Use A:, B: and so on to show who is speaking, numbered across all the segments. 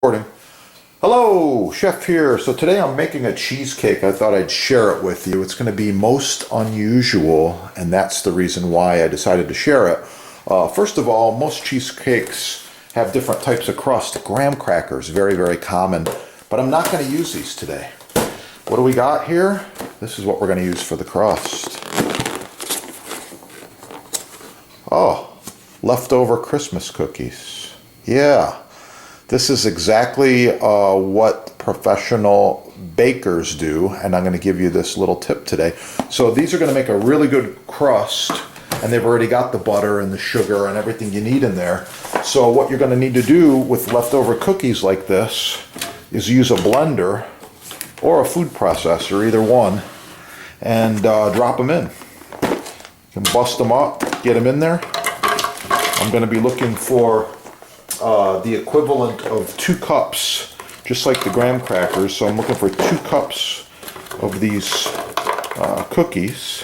A: Recording. Hello, Chef here. So today I'm making a cheesecake. I thought I'd share it with you. It's going to be most unusual, and that's the reason why I decided to share it. First of all, most cheesecakes have different types of crust. Graham crackers, very, very common, but I'm not going to use these today. What do we got here? This is what we're going to use for the crust. Oh, leftover Christmas cookies. Yeah. This is exactly what professional bakers do, and I'm going to give you this little tip today. So these are going to make a really good crust, and they've already got the butter and the sugar and everything you need in there. So what you're going to need to do with leftover cookies like this is use a blender or a food processor, either one, and drop them in. You can bust them up, get them in there. I'm going to be looking for the equivalent of 2 cups, just like the graham crackers. So I'm looking for 2 cups of these cookies.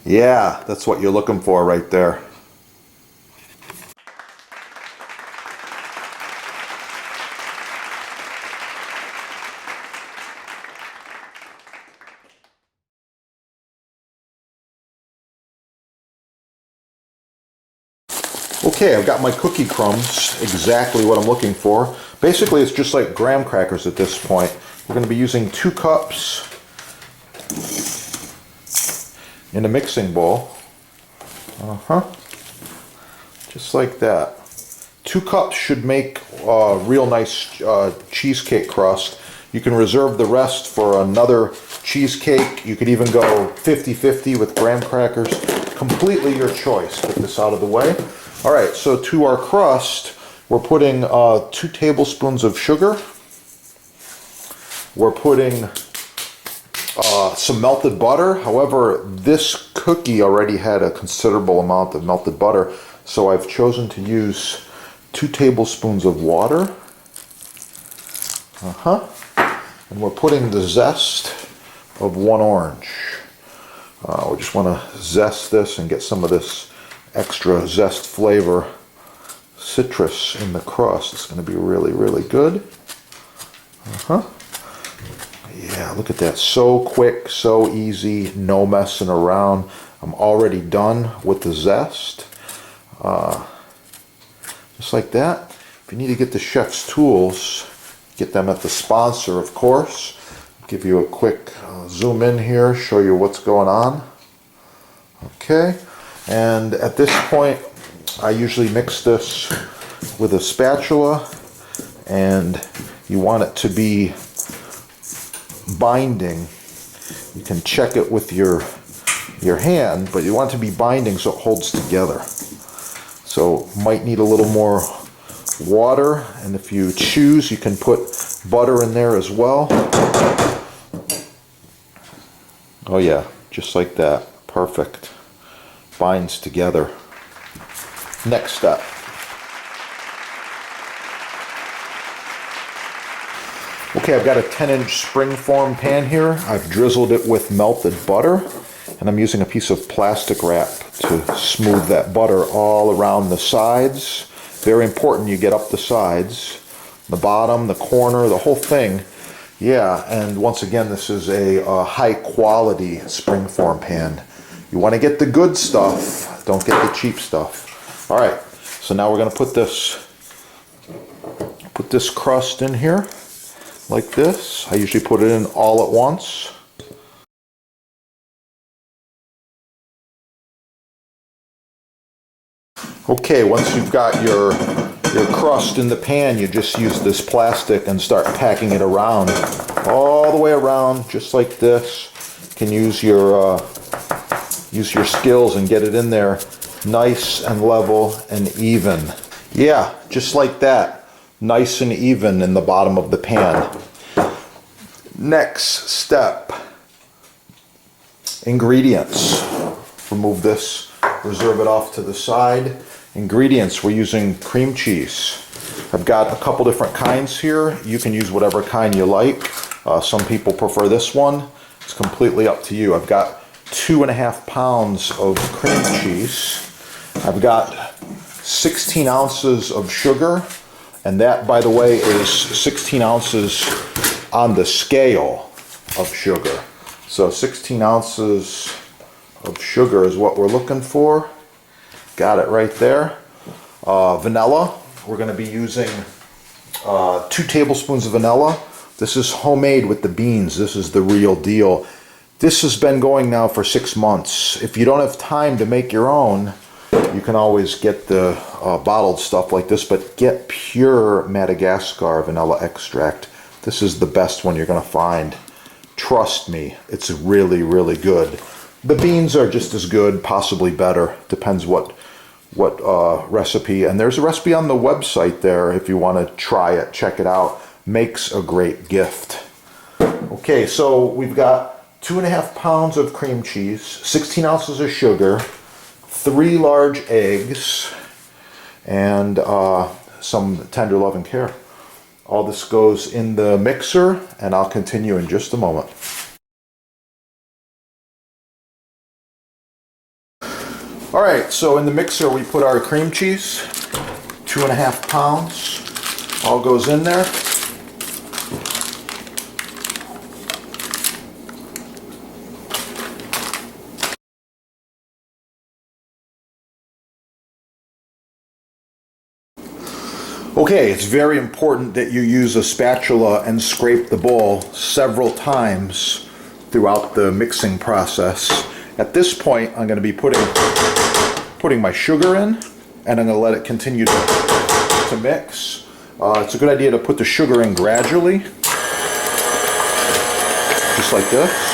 A: Yeah, that's what you're looking for right there. Okay, I've got my cookie crumbs, exactly what I'm looking for. Basically, it's just like graham crackers at this point. We're going to be using 2 cups in a mixing bowl. Just like that. 2 cups should make a real nice cheesecake crust. You can reserve the rest for another cheesecake. You could even go 50-50 with graham crackers. Completely your choice. Get this out of the way. All right, so to our crust, we're putting 2 tablespoons of sugar. We're putting some melted butter. However, this cookie already had a considerable amount of melted butter, so I've chosen to use 2 tablespoons of water. And we're putting the zest of 1 orange. We just want to zest this and get some of this extra zest flavor, citrus in the crust. It's going to be really, really good. Yeah, look at that. So quick, so easy, no messing around. I'm already done with the zest. Just like that. If you need to get the chef's tools, get them at the sponsor, of course. Give you a quick zoom in here, show you what's going on. Okay. And at this point, I usually mix this with a spatula, and you want it to be binding. You can check it with your hand, but you want it to be binding so it holds together. So might need a little more water, and if you choose, you can put butter in there as well. Oh yeah, just like that. Perfect. Binds together. Next step. Okay, I've got a 10-inch springform pan here. I've drizzled it with melted butter, and I'm using a piece of plastic wrap to smooth that butter all around the sides. Very important you get up the sides, the bottom, the corner, the whole thing. Yeah, and once again, this is a high quality springform pan. You want to get the good stuff, don't get the cheap stuff. All right, so now we're going to put this crust in here like this. I usually put it in all at once. Okay, once you've got your crust in the pan, you just use this plastic and start packing it around, all the way around, just like this. You can use your skills and get it in there nice and level and even. Yeah, just like that. Nice and even in the bottom of the pan. Next step. Ingredients. Remove this, reserve it off to the side. Ingredients, we're using cream cheese. I've got a couple different kinds here. You can use whatever kind you like. Some people prefer this one. It's completely up to you. I've got 2.5 pounds of cream cheese. I've got 16 ounces of sugar, and that, by the way, is 16 ounces on the scale of sugar. So 16 ounces of sugar is what we're looking for. Got it right there. Vanilla, we're going to be using 2 tablespoons of vanilla. This is homemade with the beans. This is the real deal. This has been going now for 6 months. If you don't have time to make your own, you can always get the bottled stuff like this, but get pure Madagascar vanilla extract. This is the best one you're going to find. Trust me, it's really, really good. The beans are just as good, possibly better. Depends what recipe. And there's a recipe on the website there if you want to try it, check it out. Makes a great gift. Okay, so we've got 2.5 pounds of cream cheese, 16 ounces of sugar, 3 large eggs, and some tender love and care. All this goes in the mixer, and I'll continue in just a moment. All right, so in the mixer we put our cream cheese, 2.5 pounds, all goes in there. Okay, it's very important that you use a spatula and scrape the bowl several times throughout the mixing process. At this point, I'm going to be putting my sugar in, and I'm going to let it continue to mix. It's a good idea to put the sugar in gradually, just like this.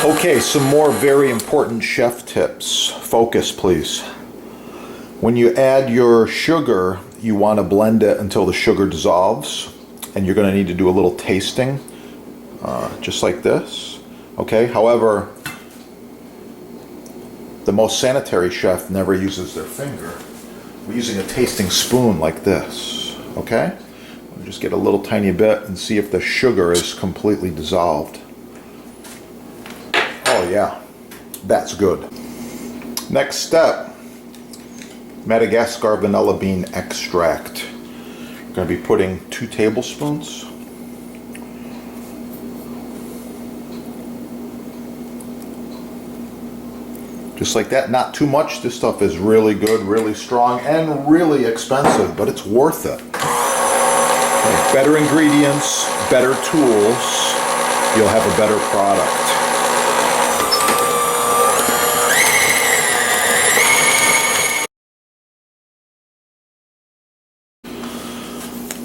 A: Okay, some more very important chef tips. Focus, please. When you add your sugar, you want to blend it until the sugar dissolves, and you're going to need to do a little tasting, just like this. Okay, however, the most sanitary chef never uses their finger. We're using a tasting spoon like this. Okay, we'll just get a little tiny bit and see if the sugar is completely dissolved. Oh yeah, that's good. Next step, Madagascar vanilla bean extract. I'm going to be putting 2 tablespoons. Just like that, not too much. This stuff is really good, really strong, and really expensive, but it's worth it. With better ingredients, better tools, you'll have a better product.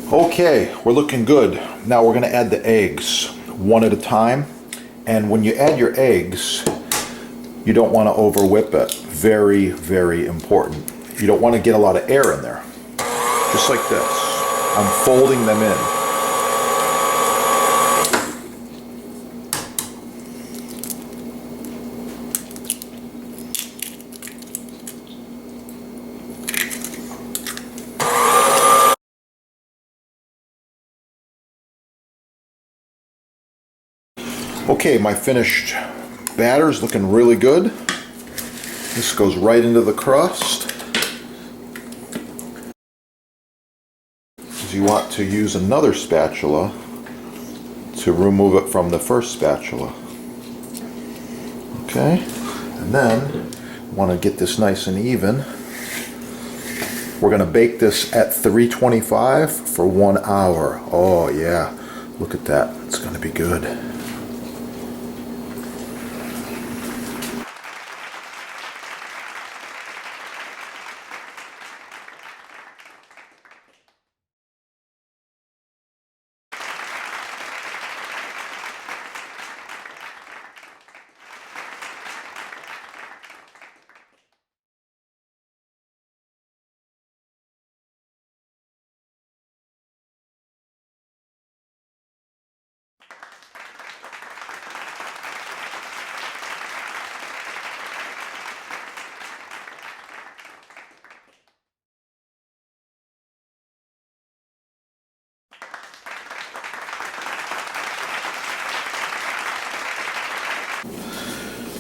A: Okay, we're looking good. Now we're going to add the eggs one at a time. And when you add your eggs, you don't want to over whip it. Very, very important. You don't want to get a lot of air in there. Just like this. I'm folding them in. Okay, my finished batter is looking really good. This goes right into the crust. You want to use another spatula to remove it from the first spatula. Okay, and then want to get this nice and even. We're going to bake this at 325 for 1 hour. Oh yeah, look at that. It's going to be good.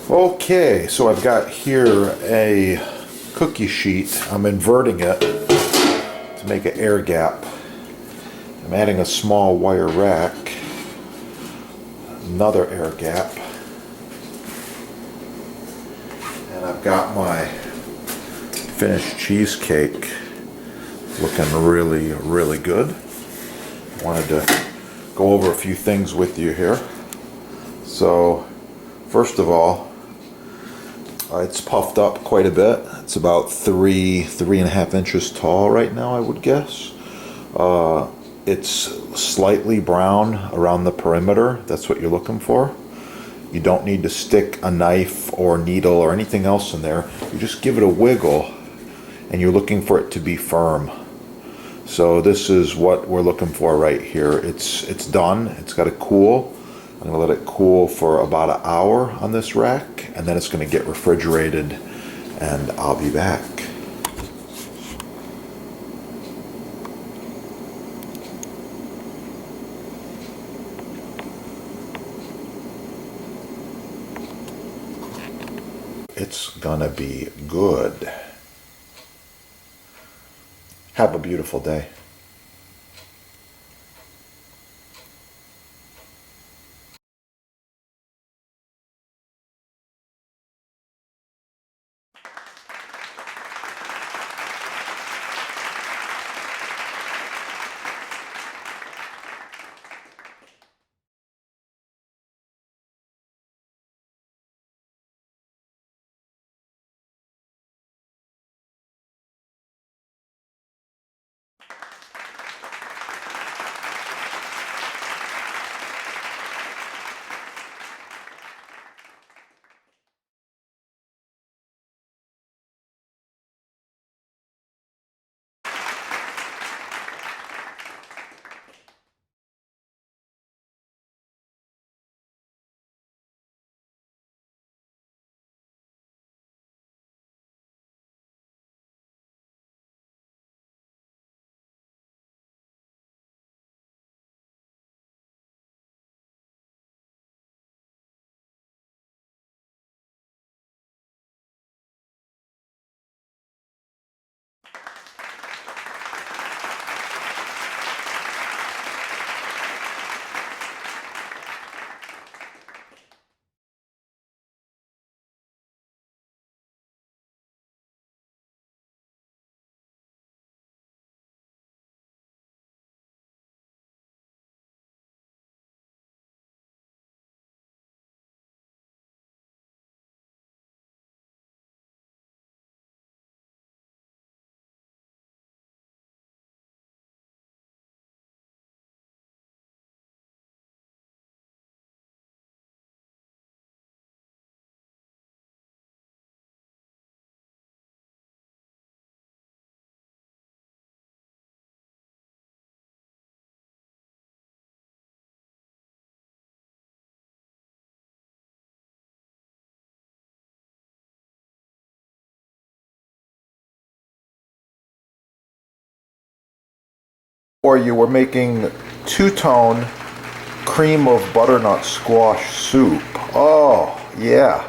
A: Okay, so I've got here a cookie sheet. I'm inverting it to make an air gap. I'm adding a small wire rack, another air gap, and I've got my finished cheesecake looking really, really good. Wanted to go over a few things with you here. So, first of all, it's puffed up quite a bit. It's about 3.5 inches tall right now, I would guess. It's slightly brown around the perimeter. That's what you're looking for. You don't need to stick a knife or needle or anything else in there. You just give it a wiggle, and you're looking for it to be firm. So this is what we're looking for right here. It's done. It's got to cool. I'm going to let it cool for about an hour on this rack, and then it's going to get refrigerated, and I'll be back. It's gonna be good. Have a beautiful day. Or you were making two-tone cream of butternut squash soup. Oh, yeah.